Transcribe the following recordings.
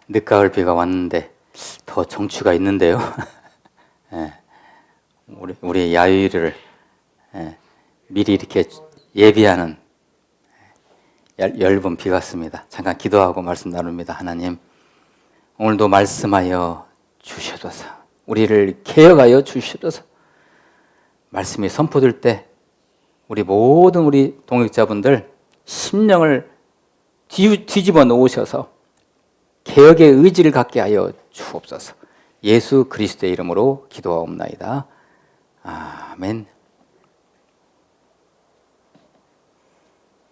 늦가을 비가 왔는데 더 정취가 있는데요. 예, 우리 야유를 미리 이렇게 예비하는 얇은 비 같습니다. 잠깐 기도하고 말씀 나눕니다. 하나님, 오늘도 말씀하여 주시옵소서. 우리를 개혁하여 주시옵소서. 말씀이 선포될 때 우리 모든 우리 동역자분들 심령을 뒤집어 놓으셔서 개혁의 의지를 갖게 하여 주옵소서. 예수 그리스도의 이름으로 기도하옵나이다. 아멘.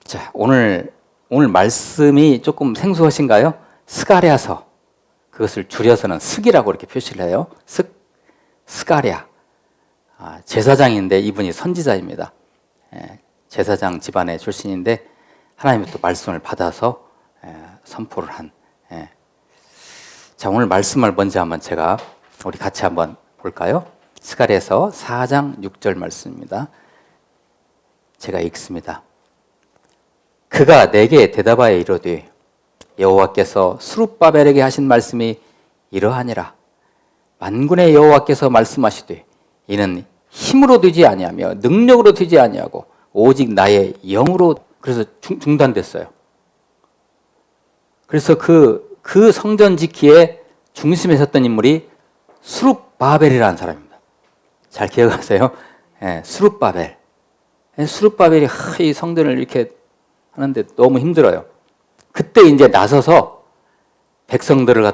자, 오늘 말씀이 조금 생소하신가요? 스가랴서, 그것을 줄여서는 스기라고 이렇게 표시를 해요. 스가랴. 제사장인데 이분이 선지자입니다. 제사장 집안의 출신인데 하나님의 또 말씀을 받아서 선포를 한. 자, 오늘 말씀을 먼저 한번 우리 같이 한번 볼까요? 스가랴서 4장 6절 말씀입니다. 제가 읽습니다. 그가 내게 대답하여 이르되 여호와께서 스룹바벨에게 하신 말씀이 이러하니라. 만군의 여호와께서 말씀하시되 이는 힘으로 되지 아니하며 능력으로 되지 아니하고 오직 나의 영으로. 그래서 중단됐어요. 그래서 그 성전 짓기에 중심에 섰던 인물이 스룹바벨이라는 사람입니다. 잘 기억하세요. 스룹바벨. 스룹바벨이 이 성전을 이렇게 하는데 너무 힘들어요. 그때 이제 나서서 백성들을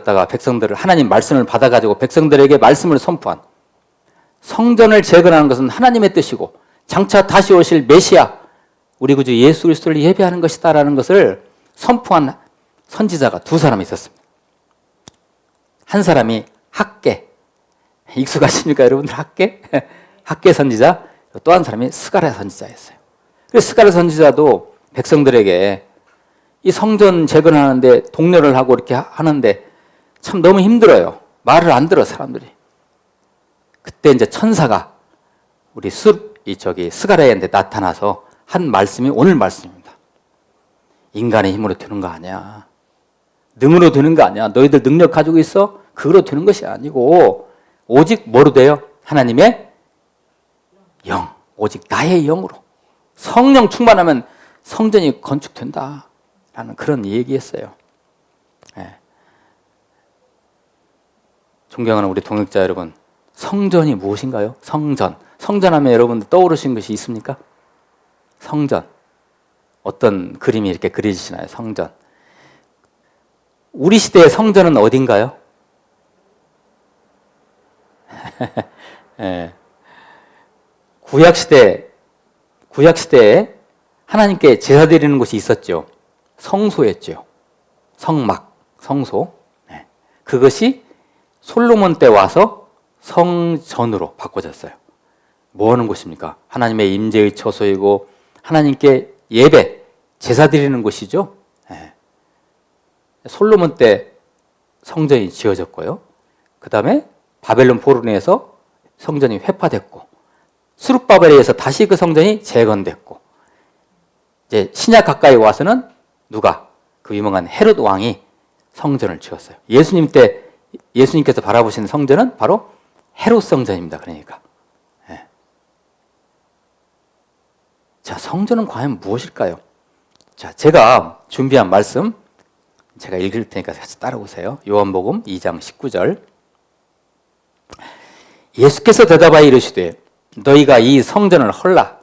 하나님 말씀을 받아가지고 백성들에게 말씀을 선포한, 성전을 재건하는 것은 하나님의 뜻이고 장차 다시 오실 메시아 우리 구주 예수 그리스도를 예배하는 것이다라는 것을 선포한 선지자가 두 사람이 있었습니다. 한 사람이 학개, 익숙하십니까 여러분들? 학개 선지자. 또 한 사람이 스가랴 선지자였어요. 그래서 스가랴 선지자도 백성들에게 이 성전 재건하는데 독려를 하고 이렇게 하는데 참 너무 힘들어요. 말을 안 들어 사람들이. 그때 이제 천사가 우리 스가랴한테 나타나서 한 말씀이 오늘 말씀입니다. 인간의 힘으로 되는 거 아니야. 능으로 되는 거 아니야. 너희들 능력 가지고 있어? 그거로 되는 것이 아니고 오직 뭐로 돼요? 하나님의 영. 오직 나의 영으로. 성령 충만하면 성전이 건축된다 라는 그런 얘기였어요. 존경하는 우리 동역자 여러분, 성전이 무엇인가요? 성전하면 여러분들 떠오르신 것이 있습니까? 성전. 어떤 그림이 이렇게 그려지시나요? 성전. 우리 시대의 성전은 어딘가요? 구약시대에 하나님께 제사 드리는 곳이 있었죠. 성소였죠. 성소. 그것이 솔로몬 때 와서 성전으로 바꿔졌어요. 뭐 하는 곳입니까? 하나님의 임재의 처소이고 하나님께 예배, 제사 드리는 곳이죠. 솔로몬 때 성전이 지어졌고요. 그 다음에 바벨론 포로니에서 성전이 회파됐고 스룹바벨에 의해서 다시 그 성전이 재건됐고 이제 신약 가까이 와서는 누가? 그 유명한 헤롯 왕이 성전을 지었어요. 예수님께서 바라보시는 성전은 바로 헤롯 성전입니다. 그러니까. 자, 성전은 과연 무엇일까요? 자, 제가 준비한 말씀 제가 읽을 테니까 같이 따라오세요. 요한복음 2장 19절. 예수께서 대답하여 이르시되 너희가 이 성전을 헐라.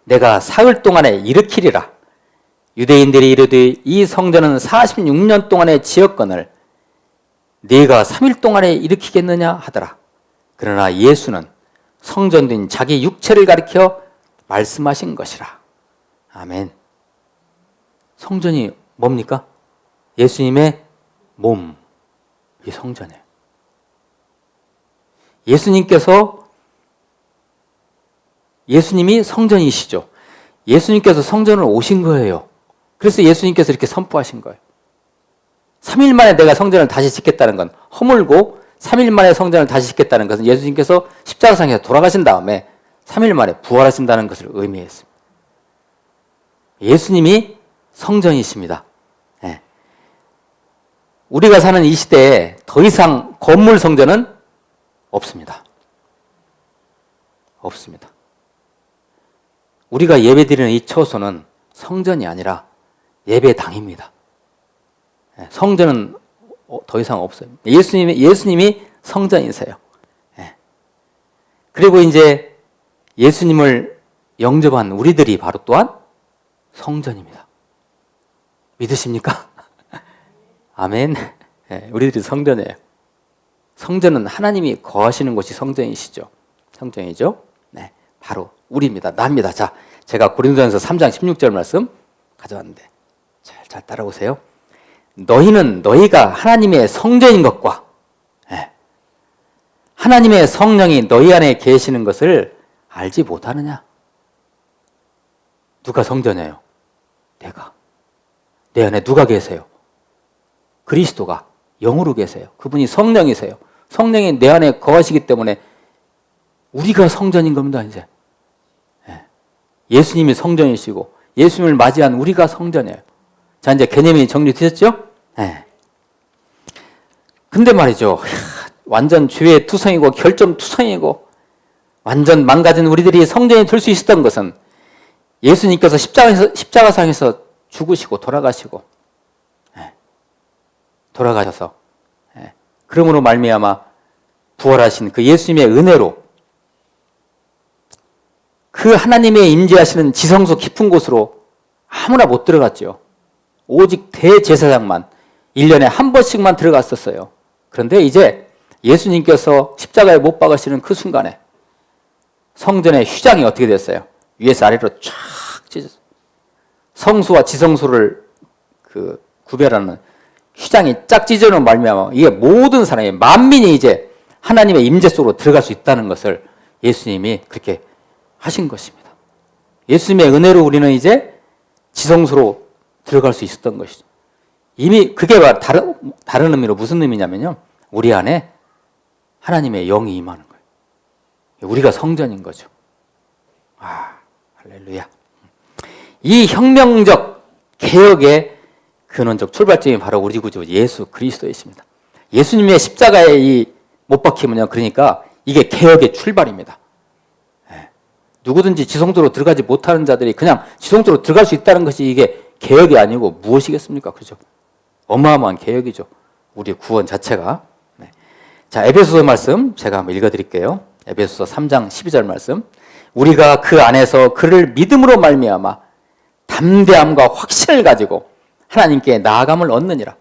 내가 사흘 동안에 일으키리라. 유대인들이 이르되 이 성전은 46년 동안에 지었거늘 네가 3일 동안에 일으키겠느냐 하더라. 그러나 예수는 성전된 자기 육체를 가리켜 말씀하신 것이라. 아멘. 성전이 뭡니까? 예수님의 몸. 이 성전이에요. 예수님이 성전이시죠. 예수님께서 성전을 오신 거예요. 그래서 예수님께서 이렇게 선포하신 거예요. 3일 만에 내가 성전을 다시 짓겠다는 건 허물고 3일 만에 성전을 다시 짓겠다는 것은 예수님께서 십자가상에서 돌아가신 다음에 3일 만에 부활하신다는 것을 의미했습니다. 예수님이 성전이십니다. 우리가 사는 이 시대에 더 이상 건물 성전은 없습니다. 없습니다. 우리가 예배드리는 이 처소는 성전이 아니라 예배당입니다. 성전은 더 이상 없어요. 예수님이 성전이세요. 그리고 이제 예수님을 영접한 우리들이 바로 또한 성전입니다. 믿으십니까? 아멘. 우리들이 성전이에요. 성전은 하나님이 거하시는 곳이 성전이시죠. 성전이죠. 네, 바로 우리입니다. 납니다. 자, 제가 고린도전서 3장 16절 말씀 가져왔는데 잘 따라오세요. 너희는 너희가 하나님의 성전인 것과 하나님의 성령이 너희 안에 계시는 것을 알지 못하느냐? 누가 성전이에요? 내가. 내 안에 누가 계세요? 그리스도가 영으로 계세요. 그분이 성령이세요. 성령이 내 안에 거하시기 때문에 우리가 성전인 겁니다, 이제. 예수님이 성전이시고 예수님을 맞이한 우리가 성전이에요. 자, 이제 개념이 정리되셨죠? 근데 말이죠. 완전 죄의 투성이고 결점 투성이고 완전 망가진 우리들이 성전이 될 수 있었던 것은 예수님께서 십자가상에서 죽으시고 돌아가셔서 그러므로 말미암아 부활하신 그 예수님의 은혜로 그 하나님의 임재하시는 지성소 깊은 곳으로 아무나 못 들어갔죠. 오직 대제사장만 1년에 한 번씩만 들어갔었어요. 그런데 이제 예수님께서 십자가에 못 박으시는 그 순간에 성전의 휘장이 어떻게 됐어요? 위에서 아래로 쫙 찢어졌어요. 성소와 지성소를 구별하는 휘장이 쫙 찢어놓은 말미암아 이게 모든 사람이 만민이 이제 하나님의 임재 속으로 들어갈 수 있다는 것을 예수님이 그렇게 하신 것입니다. 예수님의 은혜로 우리는 이제 지성소로 들어갈 수 있었던 것이죠. 이미 그게 다른 의미로 무슨 의미냐면요. 우리 안에 하나님의 영이 임하는 거예요. 우리가 성전인 거죠. 할렐루야. 이 혁명적 개혁의 근원적 출발점이 바로 우리 구주 예수 그리스도이십니다. 예수님의 십자가에 못 박히면요. 그러니까 이게 개혁의 출발입니다. 누구든지 지성소로 들어가지 못하는 자들이 그냥 지성소로 들어갈 수 있다는 것이 이게 개혁이 아니고 무엇이겠습니까? 그죠? 어마어마한 개혁이죠. 우리의 구원 자체가. 자, 에베소서 말씀 제가 한번 읽어드릴게요. 에베소서 3장 12절 말씀. 우리가 그 안에서 그를 믿음으로 말미암아 담대함과 확신을 가지고 하나님께 나아감을 얻느니라.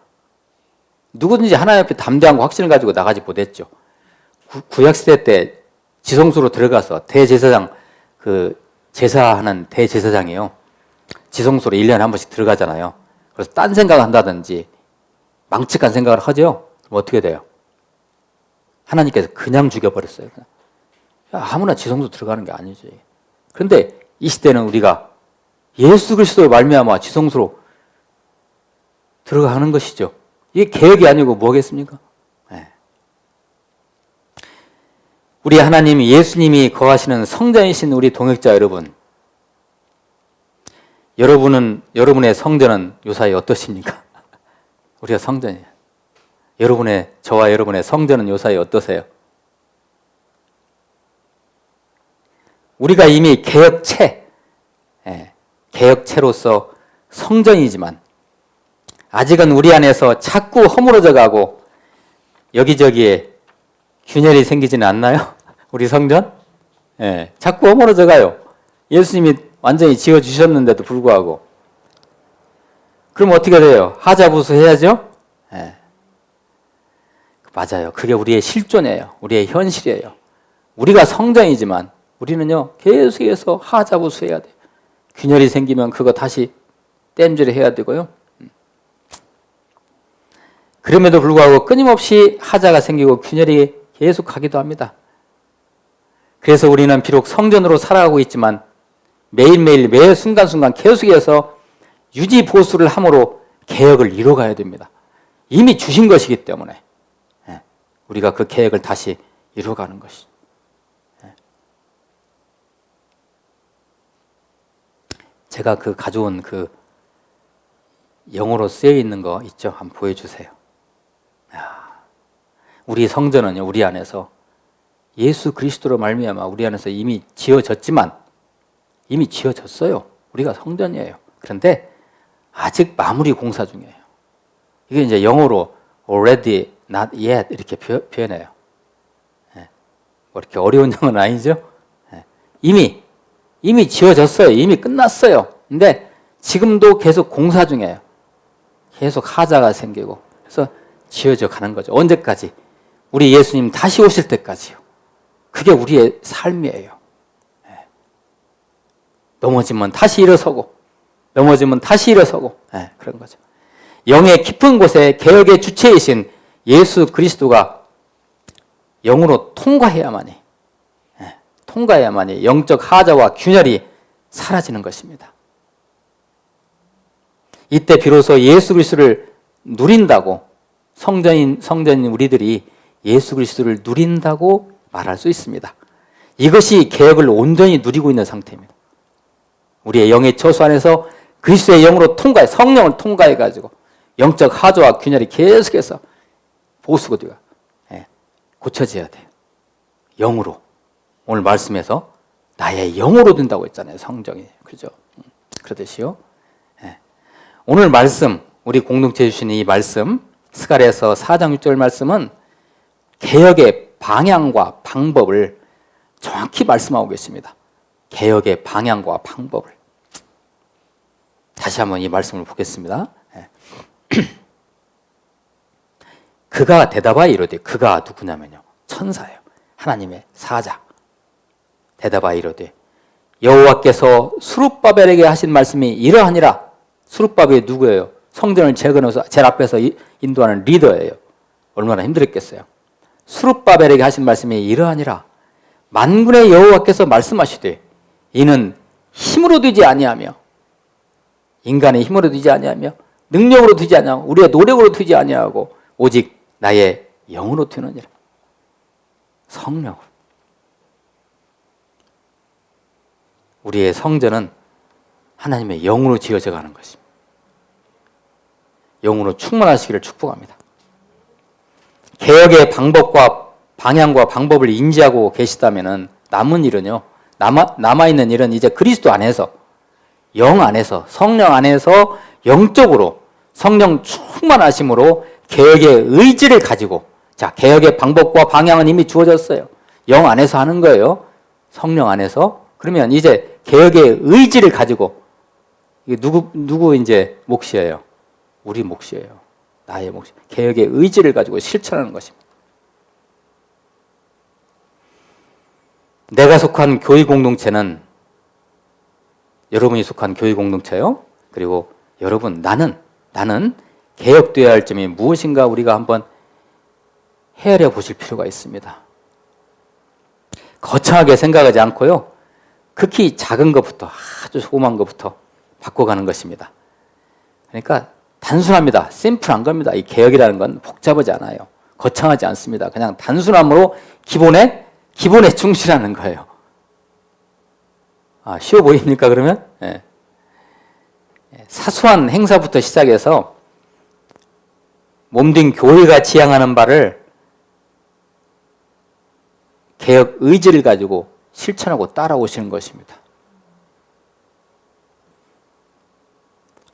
누구든지 하나님 앞에 담대함과 확신을 가지고 나가지 못했죠. 구약시대 때 지성소로 들어가서 대제사장 제사하는 대제사장이요. 지성소로 1년에 한 번씩 들어가잖아요. 그래서 딴 생각을 한다든지 망측한 생각을 하죠. 그럼 어떻게 돼요? 하나님께서 그냥 죽여버렸어요. 아무나 지성소 들어가는 게 아니지. 그런데 이 시대는 우리가 예수 그리스도의 말미암아 지성소로 들어가는 것이죠. 이게 개혁이 아니고 뭐겠습니까? 우리 하나님 예수님이 거하시는 성전이신 우리 동역자 여러분, 여러분의 성전은 요사이 어떠십니까? 우리가 성전이에요. 저와 여러분의 성전은 요사이 어떠세요? 우리가 이미 개혁체로서 성전이지만 아직은 우리 안에서 자꾸 허물어져 가고 여기저기에 균열이 생기지는 않나요? 우리 성전? 자꾸 허물어져 가요. 예수님이 완전히 지어주셨는데도 불구하고. 그럼 어떻게 돼요? 하자부수 해야죠? 맞아요. 그게 우리의 실존이에요. 우리의 현실이에요. 우리가 성전이지만 우리는요, 계속해서 하자부수 해야 돼요. 균열이 생기면 그거 다시 땜질을 해야 되고요. 그럼에도 불구하고 끊임없이 하자가 생기고 균열이 계속 가기도 합니다. 그래서 우리는 비록 성전으로 살아가고 있지만 매일매일 매 순간순간 계속해서 유지 보수를 함으로 개혁을 이뤄가야 됩니다. 이미 주신 것이기 때문에 우리가 그 계획을 다시 이뤄가는 것이죠. 제가 가져온 영어로 쓰여 있는 거 있죠? 한번 보여주세요. 우리 성전은요, 우리 안에서 예수 그리스도로 말미암아 우리 안에서 이미 지어졌지만, 이미 지어졌어요. 우리가 성전이에요. 그런데 아직 마무리 공사 중이에요. 이게 이제 영어로 already, not yet 이렇게 표현해요. 뭐 이렇게 어려운 영어는 아니죠. 이미 지어졌어요. 이미 끝났어요. 근데 지금도 계속 공사 중이에요. 계속 하자가 생기고, 그래서 지어져 가는 거죠. 언제까지? 우리 예수님 다시 오실 때까지요. 그게 우리의 삶이에요. 넘어지면 다시 일어서고, 넘어지면 다시 일어서고, 그런 거죠. 영의 깊은 곳에 개혁의 주체이신 예수 그리스도가 영으로 통과해야만이 영적 하자와 균열이 사라지는 것입니다. 이때 비로소 예수 그리스도를 누린다고, 성전인 우리들이 예수 그리스도를 누린다고 말할 수 있습니다. 이것이 개혁을 온전히 누리고 있는 상태입니다. 우리의 영의 처소 안에서 그리스도의 영으로 성령을 통과해가지고 영적 하자와 균열이 계속해서 보수가 돼요. 고쳐져야 돼요. 영으로. 오늘 말씀에서 나의 영으로 된다고 했잖아요. 성정이. 그죠? 그러듯이요. 오늘 말씀, 우리 공동체 주신 이 말씀, 스가랴서 4장 6절 말씀은 개혁의 방향과 방법을 정확히 말씀하고 계십니다. 개혁의 방향과 방법을. 다시 한번 이 말씀을 보겠습니다. 그가 대답하여 이르되, 그가 누구냐면요, 천사예요. 하나님의 사자. 대답하여 이르되, 여호와께서 스룹바벨에게 하신 말씀이 이러하니라. 스룹바벨이 누구예요? 성전을 재건해서 제일 앞에서 인도하는 리더예요. 얼마나 힘들었겠어요. 스룹바벨에게 하신 말씀이 이러하니라. 만군의 여호와께서 말씀하시되, 이는 힘으로 되지 아니하며, 인간의 힘으로 되지 아니하며, 능력으로 되지 아니하고, 우리의 노력으로 되지 아니하고, 오직 나의 영으로 되느니라. 성령으로. 우리의 성전은 하나님의 영으로 지어져 가는 것입니다. 영으로 충만하시기를 축복합니다. 개혁의 방법과 방향과 방법을 인지하고 계시다면 남은 일은요, 남아있는 일은 이제 그리스도 안에서, 영 안에서, 성령 안에서 영적으로 성령 충만하심으로 개혁의 의지를 가지고, 자, 개혁의 방법과 방향은 이미 주어졌어요. 영 안에서 하는 거예요. 성령 안에서. 그러면 이제 개혁의 의지를 가지고, 이게 누구 이제 몫이에요? 우리 몫이에요. 나의 몫. 개혁의 의지를 가지고 실천하는 것입니다. 내가 속한 교회 공동체는, 여러분이 속한 교회 공동체요. 그리고 여러분, 나는 개혁되어야 할 점이 무엇인가 우리가 한번 헤아려 보실 필요가 있습니다. 거창하게 생각하지 않고요, 극히 작은 것부터, 아주 소그마한 것부터 바꿔가는 것입니다. 그러니까 단순합니다. 심플한 겁니다. 이 개혁이라는 건 복잡하지 않아요. 거창하지 않습니다. 그냥 단순함으로 기본에 충실하는 거예요. 쉬워 보입니까, 그러면? 네. 사소한 행사부터 시작해서 몸된 교회가 지향하는 바를 개혁 의지를 가지고 실천하고 따라오시는 것입니다.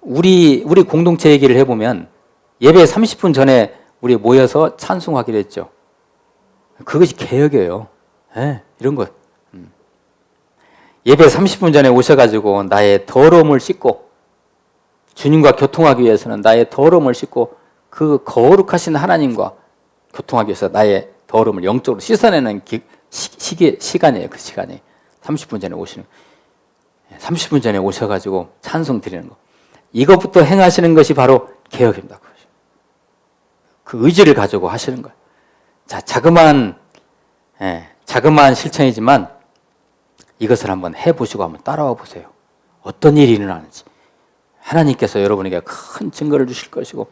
우리 공동체 얘기를 해보면 예배 30분 전에 우리 모여서 찬송하기로 했죠. 그것이 개혁이에요. 이런 것. 예배 30분 전에 오셔가지고 나의 더러움을 씻고, 주님과 교통하기 위해서는 나의 더러움을 씻고 그 거룩하신 하나님과 교통하기 위해서 나의 더러움을 영적으로 씻어내는 시간이에요. 그 시간이 30분 전에 30분 전에 오셔가지고 찬송 드리는 거, 이것부터 행하시는 것이 바로 개혁입니다. 그 의지를 가지고 하시는 거예요. 자, 자그마한 실천이지만 이것을 한번 해보시고 한번 따라와 보세요. 어떤 일이 일어나는지. 하나님께서 여러분에게 큰 증거를 주실 것이고,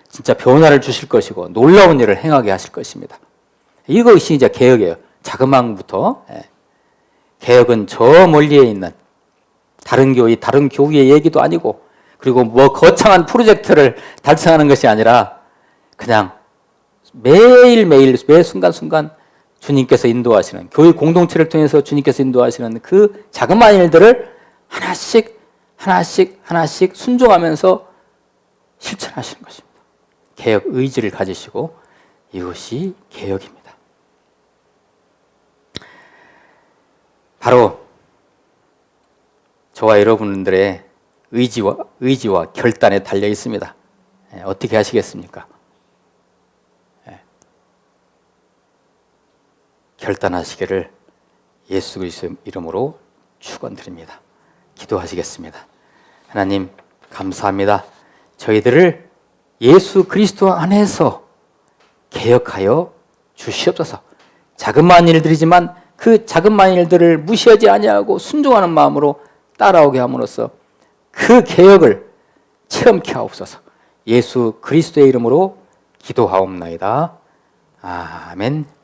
진짜 변화를 주실 것이고, 놀라운 일을 행하게 하실 것입니다. 이것이 이제 개혁이에요. 자그마한 것부터. 개혁은 저 멀리에 있는 다른 교회의 얘기도 아니고, 그리고 뭐 거창한 프로젝트를 달성하는 것이 아니라 그냥 매일매일 매 순간순간 주님께서 인도하시는, 교회 공동체를 통해서 주님께서 인도하시는 그 자그마한 일들을 하나씩 순종하면서 실천하시는 것입니다. 개혁 의지를 가지시고, 이것이 개혁입니다. 바로 저와 여러분들의 의지와 결단에 달려 있습니다. 어떻게 하시겠습니까? 결단하시기를 예수 그리스도의 이름으로 축원드립니다. 기도하시겠습니다. 하나님 감사합니다. 저희들을 예수 그리스도 안에서 개혁하여 주시옵소서. 자그마한 일들이지만 그 자그마한 일들을 무시하지 아니하고 순종하는 마음으로 따라오게 함으로써 그 개혁을 체험케 하옵소서. 예수 그리스도의 이름으로 기도하옵나이다. 아멘.